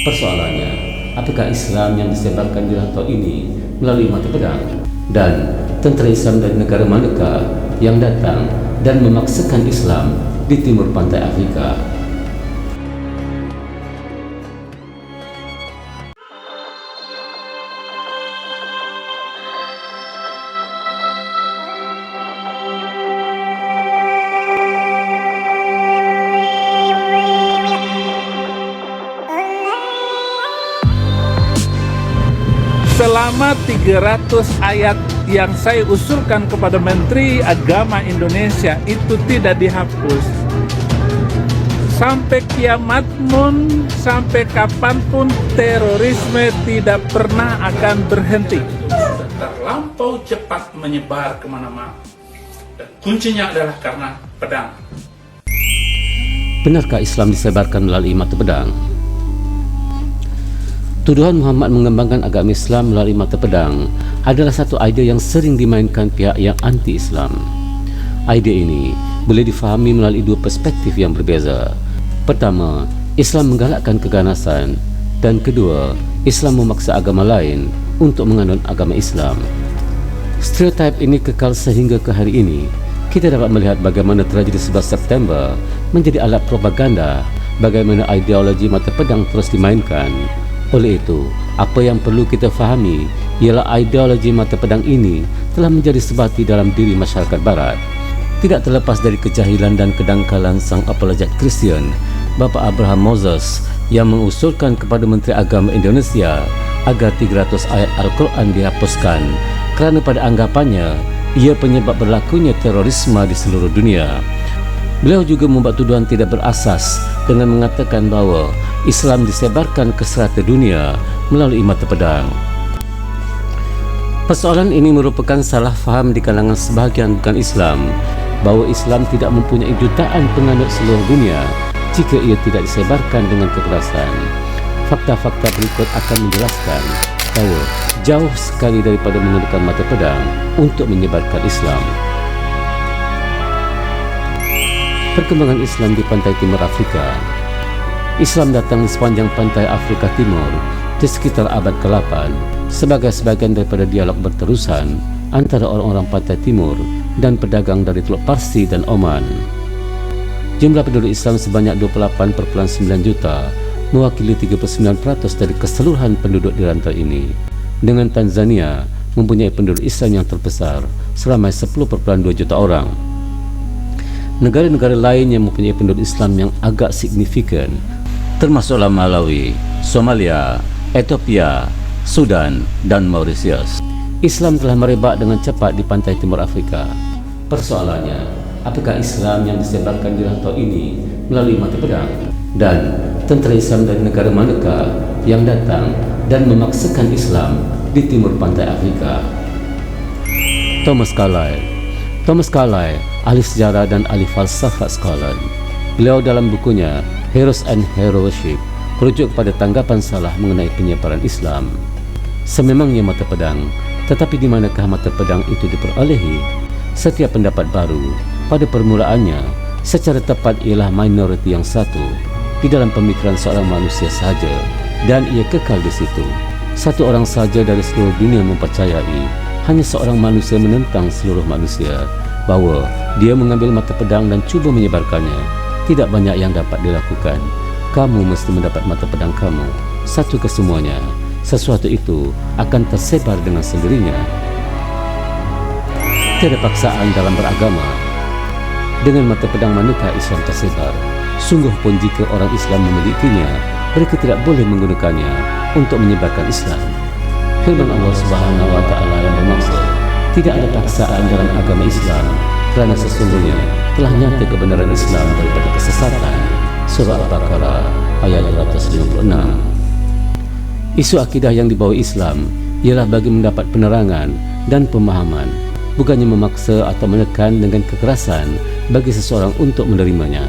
Persoalannya, apakah Islam yang disebarkan di rantau ini melalui mata pedang? Dan tentara Islam dari negara manakah yang datang dan memaksakan Islam di timur pantai Afrika? Selama 300 ayat yang saya usulkan kepada Menteri Agama Indonesia itu tidak dihapus. Sampai kiamat pun, sampai kapanpun terorisme tidak pernah akan berhenti. Terlampau cepat menyebar kemana-mana. Dan kuncinya adalah karena pedang. Benarkah Islam disebarkan melalui mata pedang? Tuduhan Muhammad mengembangkan agama Islam melalui mata pedang adalah satu idea yang sering dimainkan pihak yang anti-Islam. Idea ini boleh difahami melalui dua perspektif yang berbeza. Pertama, Islam menggalakkan keganasan, dan kedua, Islam memaksa agama lain untuk menganut agama Islam. Stereotip ini kekal sehingga ke hari ini. Kita dapat melihat bagaimana tragedi 11 September menjadi alat propaganda, bagaimana ideologi mata pedang terus dimainkan. Oleh itu, apa yang perlu kita fahami ialah ideologi mata pedang ini telah menjadi sebati dalam diri masyarakat Barat. Tidak terlepas dari kejahilan dan kedangkalan sang apologet Kristian, Bapa Abraham Moses, yang mengusulkan kepada Menteri Agama Indonesia agar 300 ayat Al-Quran dihapuskan kerana pada anggapannya ia penyebab berlakunya terorisme di seluruh dunia. Beliau juga membuat tuduhan tidak berasas dengan mengatakan bahawa Islam disebarkan ke serata dunia melalui mata pedang. Persoalan ini merupakan salah faham di kalangan sebahagian bukan Islam bahawa Islam tidak mempunyai jutaan penganut seluruh dunia jika ia tidak disebarkan dengan kekerasan. Fakta-fakta berikut akan menjelaskan bahawa jauh sekali daripada menggunakan mata pedang untuk menyebarkan Islam. Perkembangan Islam di pantai timur Afrika. Islam datang di sepanjang pantai Afrika Timur di sekitar abad ke-8 sebagai sebahagian daripada dialog berterusan antara orang-orang pantai timur dan pedagang dari Teluk Parsi dan Oman. Jumlah penduduk Islam sebanyak 28,9 juta, mewakili 39% dari keseluruhan penduduk di rantau ini, dengan Tanzania mempunyai penduduk Islam yang terbesar seramai 10,2 juta orang. Negara-negara lain yang mempunyai penduduk Islam yang agak signifikan termasuklah Malawi, Somalia, Ethiopia, Sudan, dan Mauritius. Islam telah merebak dengan cepat di pantai timur Afrika. Persoalannya, apakah Islam yang disebarkan di rantau ini melalui mata pedang? Dan tentara Islam dari negara manakah yang datang dan memaksakan Islam di timur pantai Afrika? Thomas Carlyle, ahli sejarah dan ahli falsafah Scotland. Beliau dalam bukunya Heroes and Heroeship merujuk kepada tanggapan salah mengenai penyebaran Islam. Sememangnya mata pedang, tetapi di manakah mata pedang itu diperolehi? Setiap pendapat baru pada permulaannya secara tepat ialah minoriti yang satu di dalam pemikiran seorang manusia sahaja, dan ia kekal di situ. Satu orang sahaja dari seluruh dunia mempercayai hanya seorang manusia menentang seluruh manusia, bahawa dia mengambil mata pedang dan cuba menyebarkannya. Tidak banyak yang dapat dilakukan. Kamu mesti mendapat mata pedang kamu. Satu kesemuanya. Sesuatu itu akan tersebar dengan sendirinya. Tiada paksaan dalam beragama. Dengan mata pedang manakah Islam tersebar? Sungguh pun jika orang Islam memilikinya, mereka tidak boleh menggunakannya untuk menyebarkan Islam. Firman Allah Subhanahu wa Ta'ala yang bermaksud, tidak ada paksaan dalam agama Islam, kerana sesungguhnya telah nyata kebenaran Islam daripada kesesatan. Surah Al-Baqarah ayat 256. Isu akidah yang dibawa Islam ialah bagi mendapat penerangan dan pemahaman, bukannya memaksa atau menekan dengan kekerasan bagi seseorang untuk menerimanya.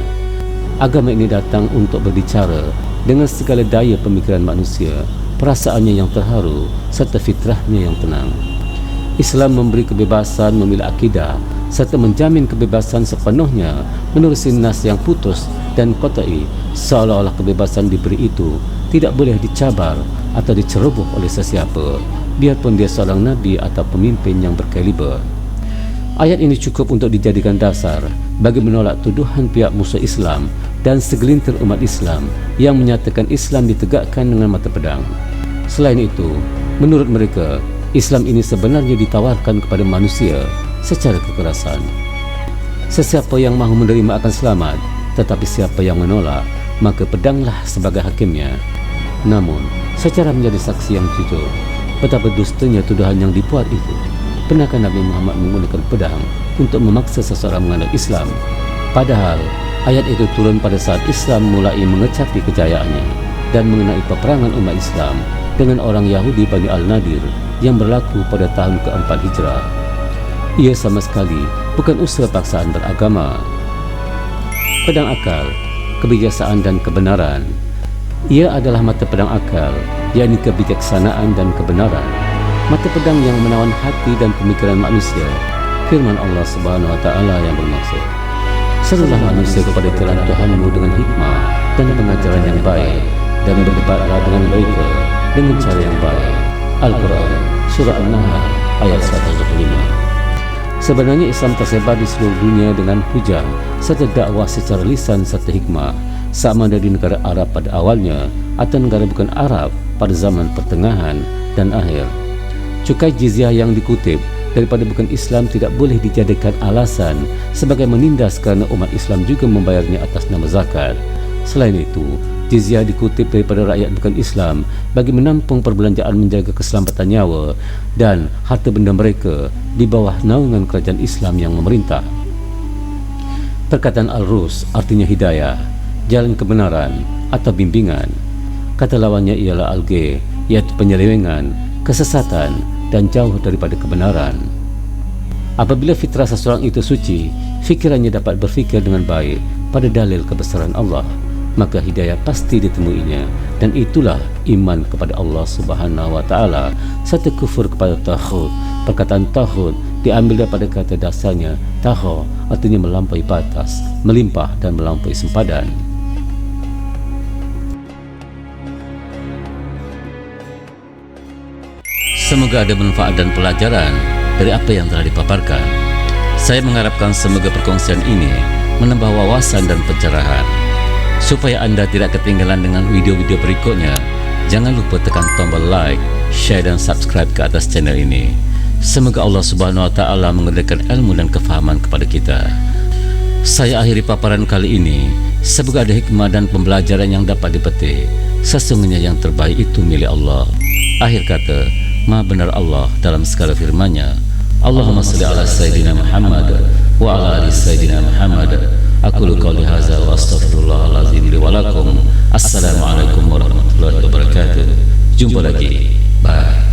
Agama ini datang untuk berbicara dengan segala daya pemikiran manusia, perasaannya yang terharu serta fitrahnya yang tenang. Islam memberi kebebasan memilih akidah serta menjamin kebebasan sepenuhnya menerusi nas yang putus dan qat'i, seolah-olah kebebasan diberi itu tidak boleh dicabar atau diceroboh oleh sesiapa, biarpun dia seorang nabi atau pemimpin yang berkaliber. Ayat ini cukup untuk dijadikan dasar bagi menolak tuduhan pihak musuh Islam dan segelintir umat Islam yang menyatakan Islam ditegakkan dengan mata pedang. Selain itu, menurut mereka, Islam ini sebenarnya ditawarkan kepada manusia secara kekerasan. Sesiapa yang mahu menerima akan selamat, tetapi siapa yang menolak, maka pedanglah sebagai hakimnya. Namun, secara menjadi saksi yang jujur, betapa dustanya tuduhan yang dibuat itu. Benarkah Nabi Muhammad menggunakan pedang untuk memaksa seseorang mengenal Islam? Padahal, ayat itu turun pada saat Islam mulai mengecapi kejayaannya dan mengenai peperangan umat Islam dengan orang Yahudi Bani Al-Nadir yang berlaku pada tahun ke-4 Hijrah. Ia sama sekali bukan usaha paksaan beragama. Pedang akal, kebijaksanaan dan kebenaran. Ia adalah mata pedang akal, yakni kebijaksanaan dan kebenaran. Mata pedang yang menawan hati dan pemikiran manusia. Firman Allah Subhanahu wa taala yang bermaksud, serulah manusia kepada jalan Tuhanmu dengan hikmah dan pengajaran yang baik, dan berdebatlah dengan mereka dengan cara yang baik. Al-Quran Surah An-Nahl ayat 125. Sebenarnya Islam tersebar di seluruh dunia dengan hujah serta dakwah secara lisan serta hikmah, sama ada di negara Arab pada awalnya atau negara bukan Arab pada zaman pertengahan dan akhir. Cukai jizyah yang dikutip daripada bukan Islam tidak boleh dijadikan alasan sebagai menindas kerana umat Islam juga membayarnya atas nama zakat. Selain itu, jizyah dikutip daripada rakyat bukan Islam bagi menampung perbelanjaan menjaga keselamatan nyawa dan harta benda mereka di bawah naungan kerajaan Islam yang memerintah. Perkataan Al-Rus artinya hidayah, jalan kebenaran atau bimbingan. Kata lawannya ialah Al-Ghay, iaitu penyelewengan, kesesatan dan jauh daripada kebenaran. Apabila fitrah seseorang itu suci, fikirannya dapat berfikir dengan baik pada dalil kebesaran Allah, maka hidayah pasti ditemuinya, dan itulah iman kepada Allah Subhanahu wa taala serta kufur kepada taghut. Perkataan taghut diambil daripada kata dasarnya tagha, artinya melampaui batas, melimpah dan melampaui sempadan. Semoga ada manfaat dan pelajaran dari apa yang telah dipaparkan. Saya mengharapkan semoga perkongsian ini menambah wawasan dan pencerahan. Supaya anda tidak ketinggalan dengan video-video berikutnya, jangan lupa tekan tombol like, share dan subscribe ke atas channel ini. Semoga Allah Subhanahu wa taala mengurniakan ilmu dan kefahaman kepada kita. Saya akhiri paparan kali ini. Semoga ada hikmah dan pembelajaran yang dapat dipetik. Sesungguhnya yang terbaik itu milik Allah. Akhir kata, Maha benar Allah dalam segala firman-Nya. Allahumma salli ala Sayyidina Muhammad wa ala ali Sayyidina Muhammad. Aqulu qawli hadza wa astaghfirullahalazim li wa lakum. Assalamualaikum warahmatullahi wabarakatuh. Jumpa lagi. Bye.